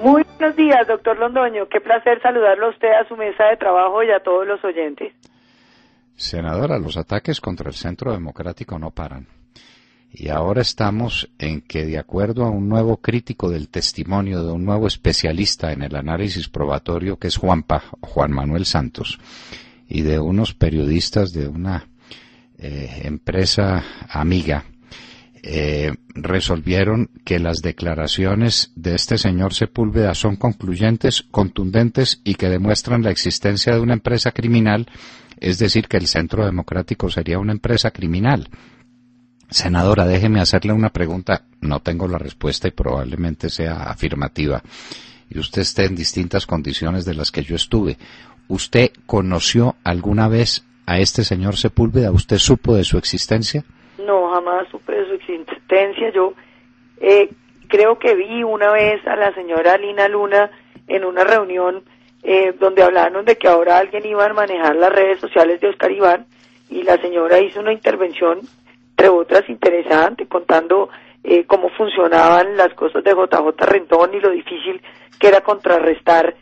Muy buenos días, doctor Londoño. Qué placer saludarlo a usted, a su mesa de trabajo y a todos los oyentes. Senadora, los ataques contra el Centro Democrático no paran. Y ahora estamos en que, de acuerdo a un nuevo crítico del testimonio de un nuevo especialista en el análisis probatorio, que es Juan Manuel Santos, y de unos periodistas de una empresa amiga, resolvieron que las declaraciones de este señor Sepúlveda son concluyentes, contundentes y que demuestran la existencia de una empresa criminal, es decir, que el Centro Democrático sería una empresa criminal. Senadora, déjeme hacerle una pregunta, no tengo la respuesta y probablemente sea afirmativa, y usted esté en distintas condiciones de las que yo estuve. ¿Usted conoció alguna vez a este señor Sepúlveda? ¿Usted supo de su existencia? No, jamás supe de su existencia. Yo creo que vi una vez a la señora Lina Luna en una reunión donde hablaron de que ahora alguien iba a manejar las redes sociales de Oscar Iván, y la señora hizo una intervención, entre otras, interesante, contando cómo funcionaban las cosas de JJ Rendón y lo difícil que era contrarrestar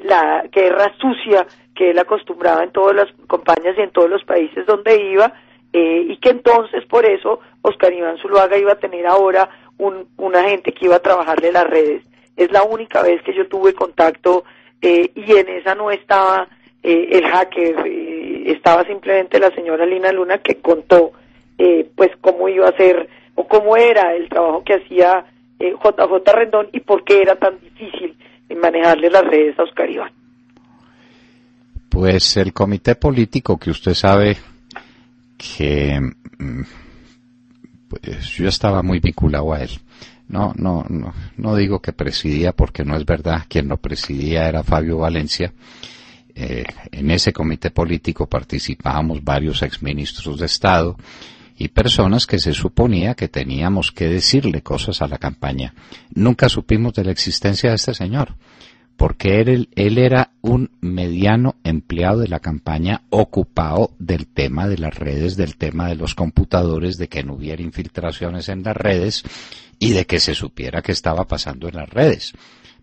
la guerra sucia que él acostumbraba en todas las campañas y en todos los países donde iba, y que entonces por eso Oscar Iván Zuluaga iba a tener ahora un agente que iba a trabajarle las redes. Es la única vez que yo tuve contacto, y en esa no estaba el hacker, estaba simplemente la señora Lina Luna, que contó pues cómo iba a ser o cómo era el trabajo que hacía JJ Rendón y por qué era tan difícil manejarle las redes a Oscar Iván. Pues el comité político, que usted sabe que pues yo estaba muy vinculado a él. No digo que presidía, porque no es verdad. Quien lo presidía era Fabio Valencia. En ese comité político participábamos varios exministros de Estado y personas que se suponía que teníamos que decirle cosas a la campaña. Nunca supimos de la existencia de este señor, porque él era un mediano empleado de la campaña, ocupado del tema de las redes, del tema de los computadores, de que no hubiera infiltraciones en las redes y de que se supiera qué estaba pasando en las redes.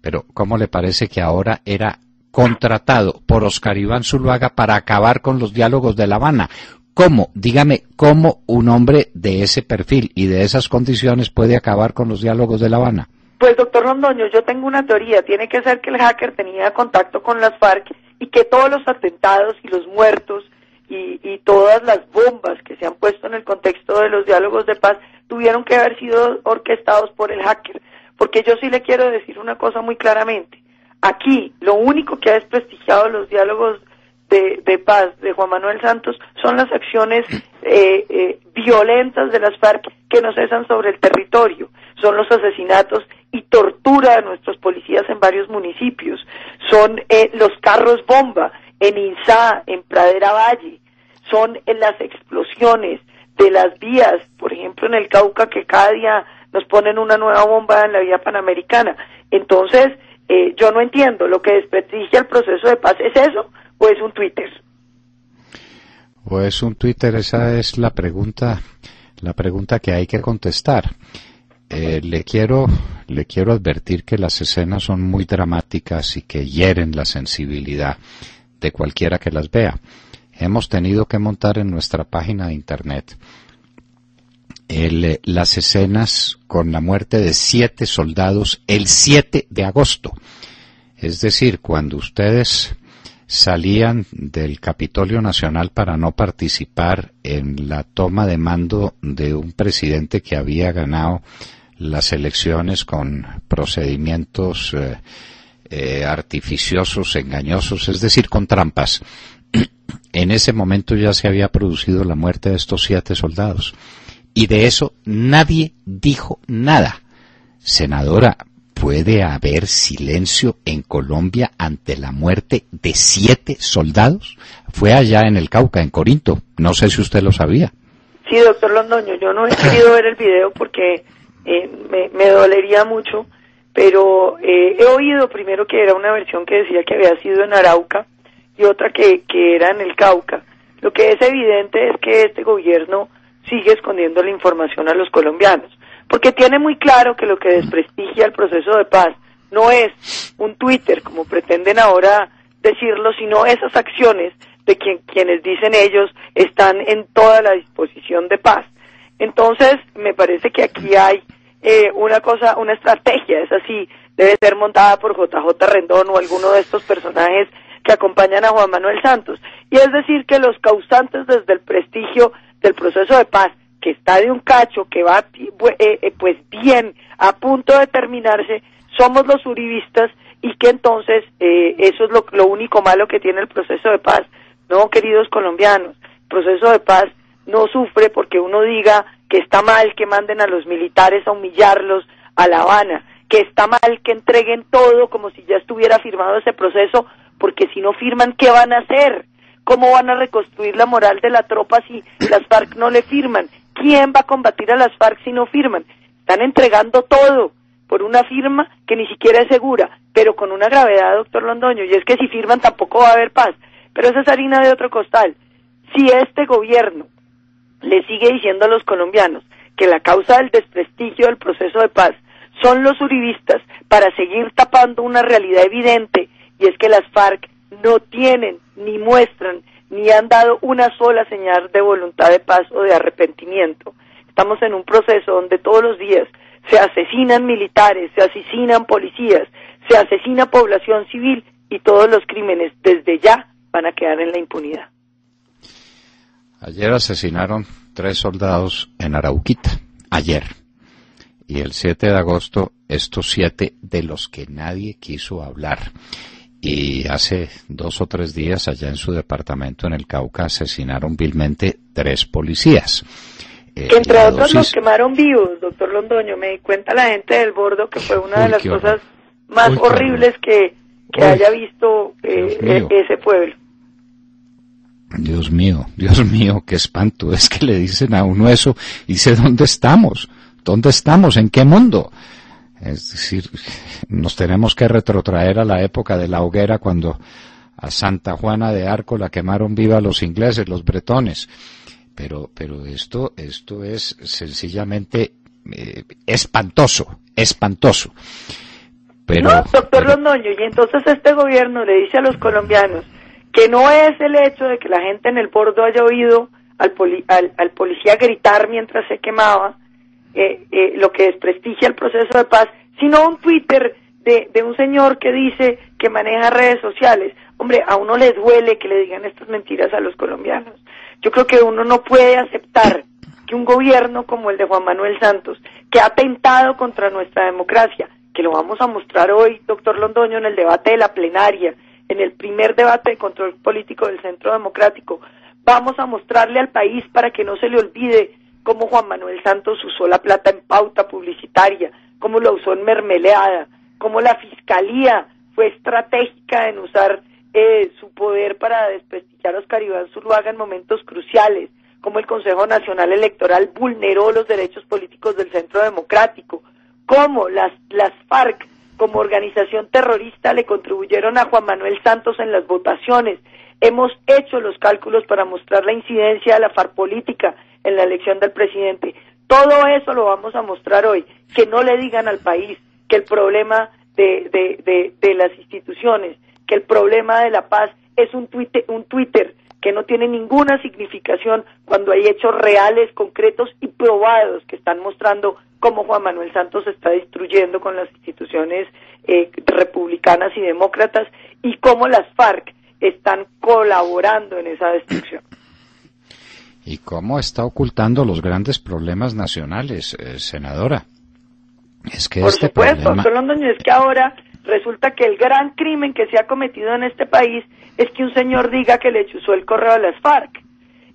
Pero ¿cómo le parece que ahora era contratado por Oscar Iván Zuluaga para acabar con los diálogos de La Habana? ¿Cómo? Dígame, ¿cómo un hombre de ese perfil y de esas condiciones puede acabar con los diálogos de La Habana? Pues, doctor Londoño, yo tengo una teoría. Tiene que ser que el hacker tenía contacto con las FARC y que todos los atentados y los muertos y todas las bombas que se han puesto en el contexto de los diálogos de paz tuvieron que haber sido orquestados por el hacker. Porque yo sí le quiero decir una cosa muy claramente. Aquí, lo único que ha desprestigiado los diálogos de paz de Juan Manuel Santos son las acciones violentas de las FARC que no cesan sobre el territorio, son los asesinatos y tortura de nuestros policías en varios municipios, son los carros bomba en Insá, en Pradera Valle, son las explosiones de las vías, por ejemplo en el Cauca, que cada día nos ponen una nueva bomba en la vía Panamericana. Entonces yo no entiendo, lo que desprestigia el proceso de paz, ¿es eso o es un Twitter? ¿O es un Twitter? Esa es la pregunta que hay que contestar. Le quiero advertir que las escenas son muy dramáticas y que hieren la sensibilidad de cualquiera que las vea. Hemos tenido que montar en nuestra página de internet las escenas con la muerte de 7 soldados el 7 de agosto. Es decir, cuando ustedes salían del Capitolio Nacional para no participar en la toma de mando de un presidente que había ganado las elecciones con procedimientos artificiosos, engañosos, es decir, con trampas. En ese momento ya se había producido la muerte de estos 7 soldados. Y de eso nadie dijo nada. Senadora, ¿puede haber silencio en Colombia ante la muerte de 7 soldados? Fue allá en el Cauca, en Corinto. No sé si usted lo sabía. Sí, doctor Londoño, yo no he querido ver el video porque me dolería mucho, pero he oído primero que era una versión que decía que había sido en Arauca y otra que era en el Cauca. Lo que es evidente es que este gobierno sigue escondiendo la información a los colombianos, porque tiene muy claro que lo que desprestigia el proceso de paz no es un Twitter, como pretenden ahora decirlo, sino esas acciones de quienes dicen ellos están en toda la disposición de paz. Entonces, me parece que aquí hay una estrategia, es así, debe ser montada por JJ Rendón o alguno de estos personajes que acompañan a Juan Manuel Santos. Y es decir, que los causantes desde el prestigio del proceso de paz, que está de un cacho, que va pues bien, a punto de terminarse, somos los uribistas, y que entonces eso es lo único malo que tiene el proceso de paz. No, queridos colombianos, el proceso de paz no sufre porque uno diga que está mal que manden a los militares a humillarlos a La Habana, que está mal que entreguen todo como si ya estuviera firmado ese proceso, porque si no firman, ¿qué van a hacer? ¿Cómo van a reconstruir la moral de la tropa si las FARC no le firman? ¿Quién va a combatir a las FARC si no firman? Están entregando todo por una firma que ni siquiera es segura, pero con una gravedad, doctor Londoño, y es que si firman tampoco va a haber paz. Pero esa es harina de otro costal. Si este gobierno le sigue diciendo a los colombianos que la causa del desprestigio del proceso de paz son los uribistas para seguir tapando una realidad evidente, y es que las FARC no tienen, ni muestran, ni han dado una sola señal de voluntad de paz o de arrepentimiento. Estamos en un proceso donde todos los días se asesinan militares, se asesinan policías, se asesina población civil, y todos los crímenes desde ya van a quedar en la impunidad. Ayer asesinaron 3 soldados en Arauquita, ayer. Y el 7 de agosto, estos 7 de los que nadie quiso hablar. Y hace 2 o 3 días, allá en su departamento en el Cauca, asesinaron vilmente 3 policías. Que entre otros los quemaron vivos, doctor Londoño. Me di cuenta la gente del Bordo que fue una de las cosas más horribles que haya visto ese pueblo. Dios mío, qué espanto. Es que le dicen a uno eso y dice, ¿dónde estamos? ¿En qué mundo? Es decir, nos tenemos que retrotraer a la época de la hoguera, cuando a Santa Juana de Arco la quemaron viva los ingleses, los bretones. Pero esto es sencillamente espantoso. Pero, no, doctor Londoño, y entonces este gobierno le dice a los colombianos que no es el hecho de que la gente en el Bordo haya oído al policía gritar mientras se quemaba, lo que desprestigia el proceso de paz, sino un Twitter de un señor que dice que maneja redes sociales. Hombre, a uno le duele que le digan estas mentiras a los colombianos. Yo creo que uno no puede aceptar que un gobierno como el de Juan Manuel Santos, que ha atentado contra nuestra democracia, que lo vamos a mostrar hoy, doctor Londoño, en el debate de la plenaria, en el primer debate de control político del Centro Democrático, vamos a mostrarle al país para que no se le olvide cómo Juan Manuel Santos usó la plata en pauta publicitaria, cómo la usó en mermelada, cómo la Fiscalía fue estratégica en usar su poder para desprestigiar a Oscar Iván Zuluaga en momentos cruciales, cómo el Consejo Nacional Electoral vulneró los derechos políticos del Centro Democrático, cómo las FARC como organización terrorista le contribuyeron a Juan Manuel Santos en las votaciones. Hemos hecho los cálculos para mostrar la incidencia de la FARC política en la elección del presidente. Todo eso lo vamos a mostrar hoy. Que no le digan al país que el problema de las instituciones, que el problema de la paz es un Twitter que no tiene ninguna significación, cuando hay hechos reales, concretos y probados que están mostrando cómo Juan Manuel Santos se está destruyendo con las instituciones republicanas y demócratas, y cómo las FARC están colaborando en esa destrucción. ¿Y cómo está ocultando los grandes problemas nacionales, senadora? Es que por supuesto, doctor Londoño, es que ahora resulta que el gran crimen que se ha cometido en este país es que un señor diga que le chuzó el correo a las FARC.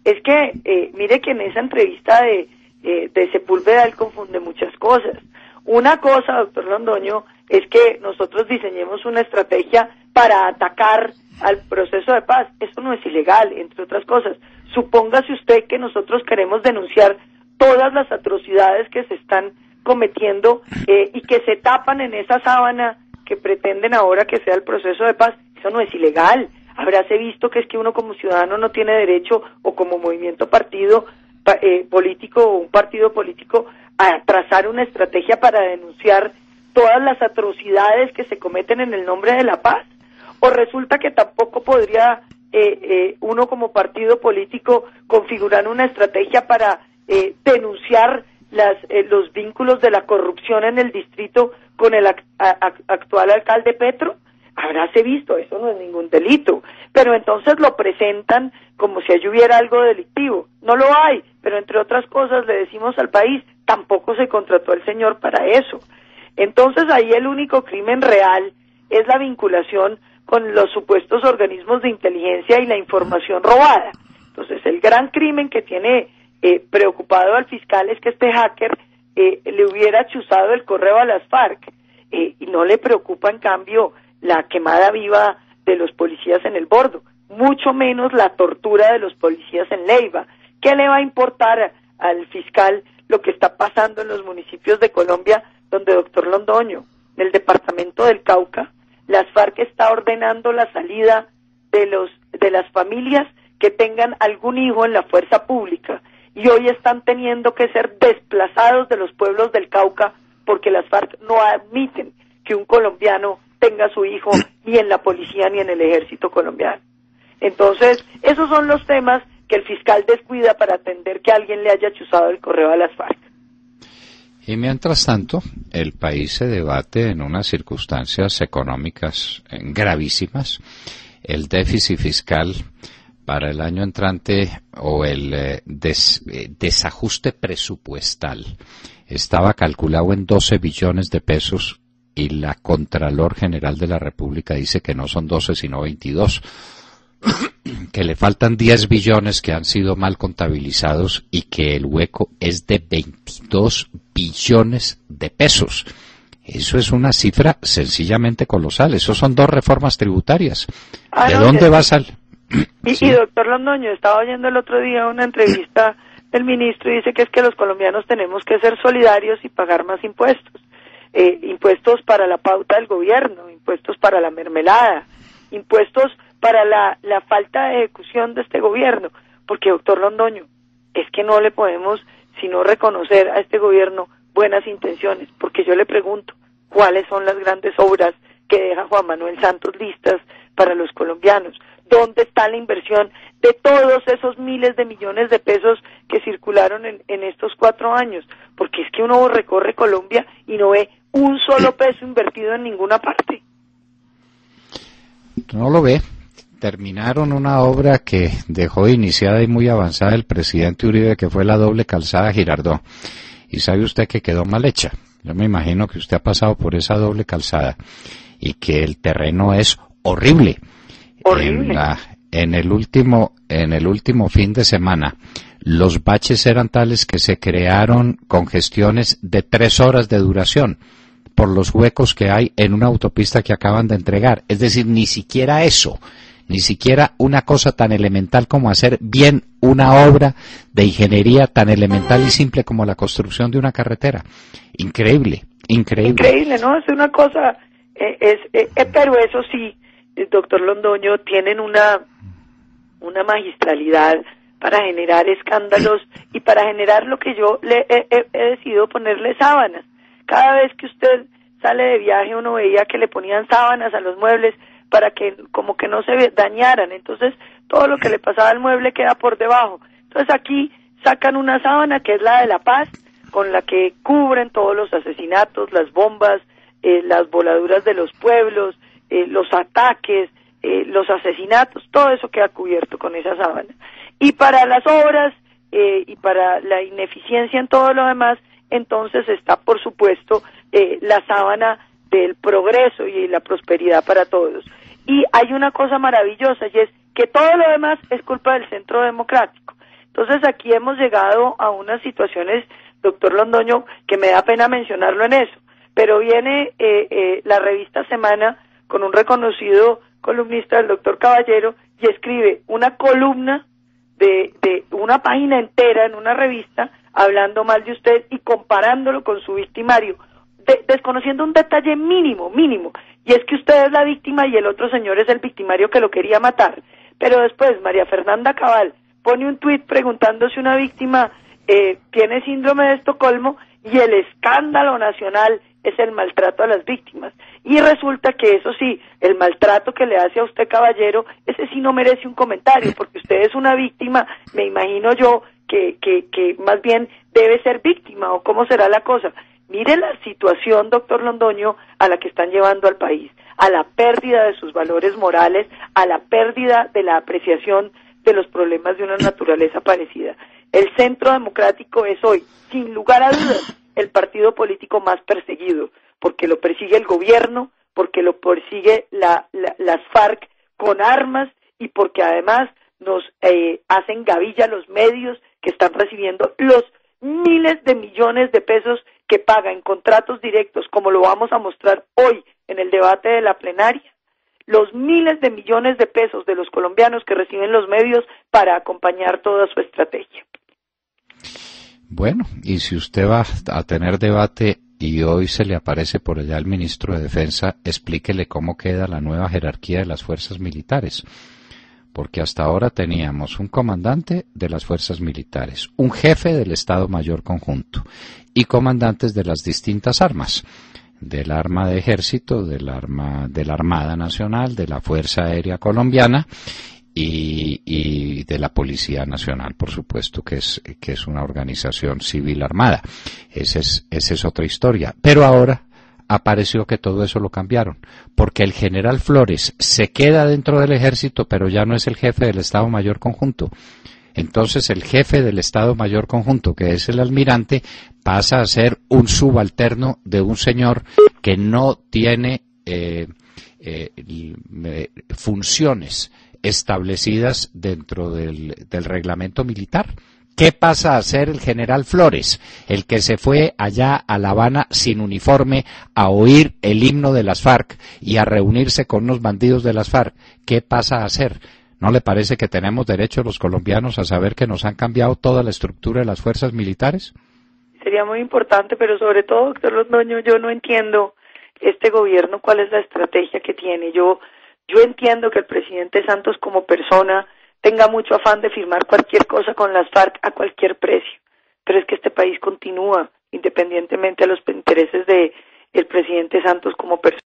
Es que, mire que en esa entrevista de Sepúlveda él confunde muchas cosas. Una cosa, doctor Londoño, es que nosotros diseñemos una estrategia para atacar al proceso de paz. Eso no es ilegal, entre otras cosas. Supóngase usted que nosotros queremos denunciar todas las atrocidades que se están cometiendo y que se tapan en esa sábana que pretenden ahora que sea el proceso de paz. Eso no es ilegal. Habráse visto que es que uno como ciudadano no tiene derecho, o como movimiento político o un partido político, a trazar una estrategia para denunciar todas las atrocidades que se cometen en el nombre de la paz? ¿O resulta que tampoco podría uno como partido político configurar una estrategia para denunciar los vínculos de la corrupción en el distrito con el actual alcalde Petro? Habráse visto, eso no es ningún delito, pero entonces lo presentan como si allí hubiera algo delictivo. No lo hay, pero entre otras cosas le decimos al país, tampoco se contrató al señor para eso. Entonces ahí el único crimen real es la vinculación con los supuestos organismos de inteligencia y la información robada. Entonces el gran crimen que tiene preocupado al fiscal es que este hacker le hubiera chuzado el correo a las FARC, y no le preocupa en cambio la quemada viva de los policías en el Bordo, mucho menos la tortura de los policías en Leiva. ¿Qué le va a importar al fiscal lo que está pasando en los municipios de Colombia, donde, doctor Londoño, en el departamento del Cauca, las FARC está ordenando la salida de las familias que tengan algún hijo en la fuerza pública, y hoy están teniendo que ser desplazados de los pueblos del Cauca porque las FARC no admiten que un colombiano tenga su hijo ni en la policía ni en el ejército colombiano. Entonces, esos son los temas que el fiscal descuida para atender que alguien le haya chuzado el correo a las FARC. Y mientras tanto, el país se debate en unas circunstancias económicas gravísimas. El déficit fiscal para el año entrante o el desajuste presupuestal estaba calculado en 12 billones de pesos y la Contralor General de la República dice que no son 12 sino 22, que le faltan 10 billones que han sido mal contabilizados y que el hueco es de 22 billones de pesos. Eso es una cifra sencillamente colosal. Eso son 2 reformas tributarias. ¿De dónde va a salir? Y doctor Londoño, estaba oyendo el otro día una entrevista del ministro y dice que es que los colombianos tenemos que ser solidarios y pagar más impuestos. Impuestos para la pauta del gobierno, impuestos para la mermelada, impuestos para la falta de ejecución de este gobierno, porque doctor Londoño, es que no le podemos sino reconocer a este gobierno buenas intenciones, porque yo le pregunto, ¿cuáles son las grandes obras que deja Juan Manuel Santos listas para los colombianos? ¿Dónde está la inversión de todos esos miles de millones de pesos que circularon en estos 4 años? Porque es que uno recorre Colombia y no ve un solo peso invertido en ninguna parte. No lo ve. Terminaron una obra que dejó iniciada y muy avanzada el presidente Uribe, que fue la doble calzada Girardot. Y sabe usted que quedó mal hecha. Yo me imagino que usted ha pasado por esa doble calzada y que el terreno es horrible. Horrible. En el último fin de semana, los baches eran tales que se crearon congestiones de 3 horas de duración por los huecos que hay en una autopista que acaban de entregar. Es decir, ni siquiera eso, ni siquiera una cosa tan elemental como hacer bien una obra de ingeniería tan elemental y simple como la construcción de una carretera. Increíble, increíble. Increíble, ¿no? Es una cosa, pero eso sí, doctor Londoño, tienen una magistralidad para generar escándalos y para generar lo que yo he decidido ponerle sábanas. Cada vez que usted sale de viaje uno veía que le ponían sábanas a los muebles para que como que no se dañaran, entonces todo lo que le pasaba al mueble queda por debajo. Entonces aquí sacan una sábana que es la de la paz, con la que cubren todos los asesinatos, las bombas, las voladuras de los pueblos, los ataques, los asesinatos, todo eso queda cubierto con esa sábana. Y para las obras y para la ineficiencia en todo lo demás, entonces está, por supuesto, la sábana del progreso y la prosperidad para todos. Y hay una cosa maravillosa, y es que todo lo demás es culpa del Centro Democrático. Entonces aquí hemos llegado a unas situaciones, doctor Londoño, que me da pena mencionarlo en eso, pero viene la revista Semana con un reconocido columnista, el doctor Caballero, y escribe una columna de una página entera en una revista hablando mal de usted y comparándolo con su victimario, desconociendo un detalle mínimo, y es que usted es la víctima y el otro señor es el victimario que lo quería matar. Pero después María Fernanda Cabal pone un tuit preguntando si una víctima tiene síndrome de Estocolmo, y el escándalo nacional es el maltrato a las víctimas. Y resulta que eso sí, el maltrato que le hace a usted, caballero, ese sí no merece un comentario, porque usted es una víctima, me imagino yo, que más bien debe ser víctima, o cómo será la cosa. Mire la situación, doctor Londoño, a la que están llevando al país, a la pérdida de sus valores morales, a la pérdida de la apreciación de los problemas de una naturaleza parecida. El Centro Democrático es hoy, sin lugar a dudas, el partido político más perseguido, porque lo persigue el gobierno, porque lo persigue las FARC con armas y porque además nos hacen gavilla los medios que están recibiendo los miles de millones de pesos que paga en contratos directos, como lo vamos a mostrar hoy en el debate de la plenaria, los miles de millones de pesos de los colombianos que reciben los medios para acompañar toda su estrategia. Bueno, y si usted va a tener debate y hoy se le aparece por allá el ministro de Defensa, explíquele cómo queda la nueva jerarquía de las fuerzas militares. Porque hasta ahora teníamos un comandante de las fuerzas militares, un jefe del Estado Mayor Conjunto y comandantes de las distintas armas, del arma de ejército, de la Armada Nacional, de la Fuerza Aérea Colombiana y de la Policía Nacional, por supuesto, que es una organización civil armada. Esa es otra historia. Pero ahora apareció que todo eso lo cambiaron, porque el general Flores se queda dentro del ejército, pero ya no es el jefe del Estado Mayor Conjunto. Entonces el jefe del Estado Mayor Conjunto, que es el almirante, pasa a ser un subalterno de un señor que no tiene funciones establecidas dentro del reglamento militar. ¿Qué pasa a ser el general Flores, el que se fue allá a La Habana sin uniforme a oír el himno de las FARC y a reunirse con unos bandidos de las FARC? ¿Qué pasa a ser? ¿No le parece que tenemos derecho los colombianos a saber que nos han cambiado toda la estructura de las fuerzas militares? Sería muy importante, pero sobre todo, doctor Londoño, yo no entiendo este gobierno cuál es la estrategia que tiene. Yo entiendo que el presidente Santos como persona tenga mucho afán de firmar cualquier cosa con las FARC a cualquier precio, pero es que este país continúa independientemente de los intereses de el presidente Santos como persona.